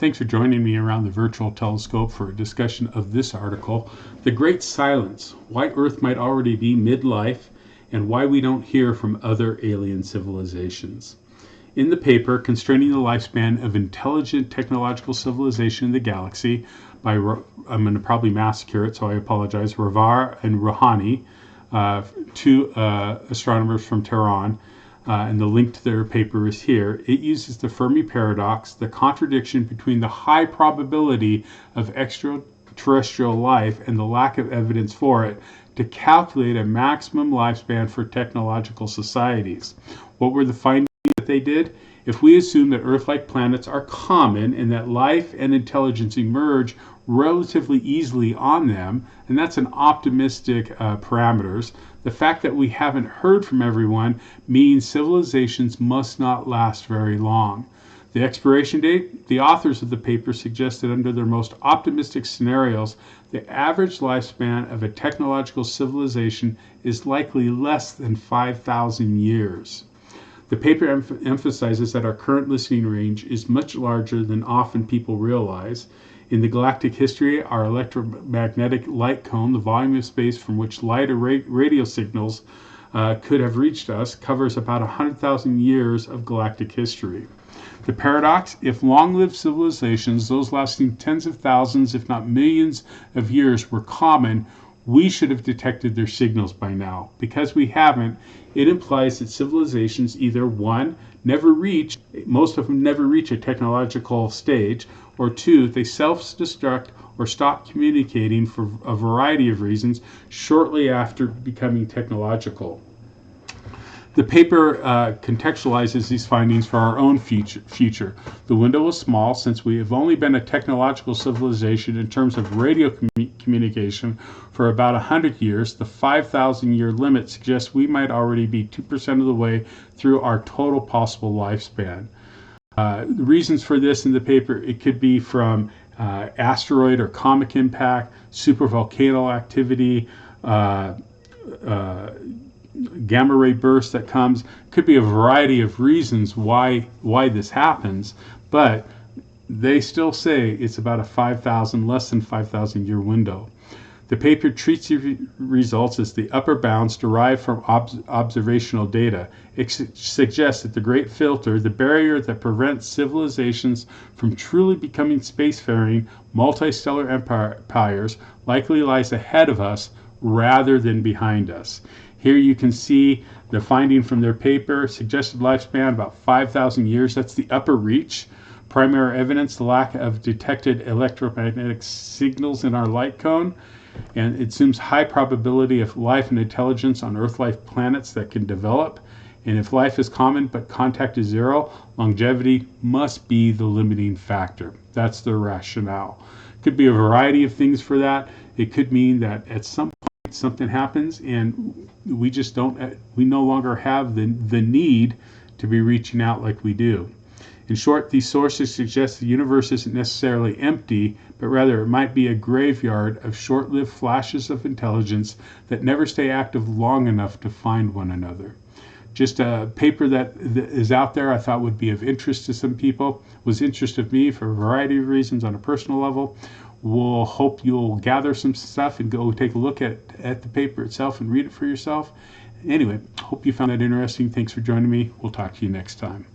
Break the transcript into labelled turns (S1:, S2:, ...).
S1: Thanks for joining me around the virtual telescope for a discussion of this article, The Great Silence, Why Earth Might Already Be Midlife, and Why We Don't Hear from Other Alien Civilizations. In the paper, Constraining the Lifespan of Intelligent Technological Civilization in the Galaxy, by, I'm going to probably massacre it, so I apologize, Rahvar and Rouhani, two astronomers from Tehran, and the link to their paper is here. It uses the Fermi Paradox, the contradiction between the high probability of extraterrestrial life and the lack of evidence for it, to calculate a maximum lifespan for technological societies. What were the findings that they did? If we assume that Earth-like planets are common and that life and intelligence emerge relatively easily on them, and that's an optimistic parameters, the fact that we haven't heard from everyone means civilizations must not last very long. The expiration date, the authors of the paper suggested under their most optimistic scenarios, the average lifespan of a technological civilization is likely less than 5,000 years. The paper emphasizes that our current listening range is much larger than often people realize. In the galactic history, our electromagnetic light cone, the volume of space from which light or radio signals could have reached us, covers about 100,000 years of galactic history. The paradox, if long-lived civilizations, those lasting tens of thousands, if not millions of years, were common, we should have detected their signals by now. Because we haven't, it implies that civilizations either, one, most of them never reach a technological stage, or two, they self-destruct or stop communicating for a variety of reasons shortly after becoming technological. The paper contextualizes these findings for our own future. The window is small since we have only been a technological civilization in terms of radio communication for about 100 years. The 5,000-year limit suggests we might already be 2% of the way through our total possible lifespan. The reasons for this in the paper, it could be from asteroid or comet impact, supervolcano activity, gamma ray burst that comes. Could be a variety of reasons why this happens, but they still say it's about a less than 5,000 year window. The paper treats the results as the upper bounds derived from observational data. It suggests that the great filter, the barrier that prevents civilizations from truly becoming spacefaring multistellar empires, likely lies ahead of us rather than behind us. Here you can see the finding from their paper, suggested lifespan about 5,000 years. That's the upper reach. Primary evidence, the lack of detected electromagnetic signals in our light cone. And it assumes high probability of life and intelligence on Earth-like planets that can develop. And if life is common but contact is zero, longevity must be the limiting factor. That's their rationale. Could be a variety of things for that. It could mean that at some point something happens and we no longer have the need to be reaching out like we do. In short, these sources suggest the universe isn't necessarily empty, but rather it might be a graveyard of short-lived flashes of intelligence that never stay active long enough to find one another. Just a paper that is out there I thought would be of interest to some people, was interest of me for a variety of reasons on a personal level. We'll hope you'll gather some stuff and go take a look at the paper itself and read it for yourself. Anyway, hope you found that interesting. Thanks for joining me. We'll talk to you next time.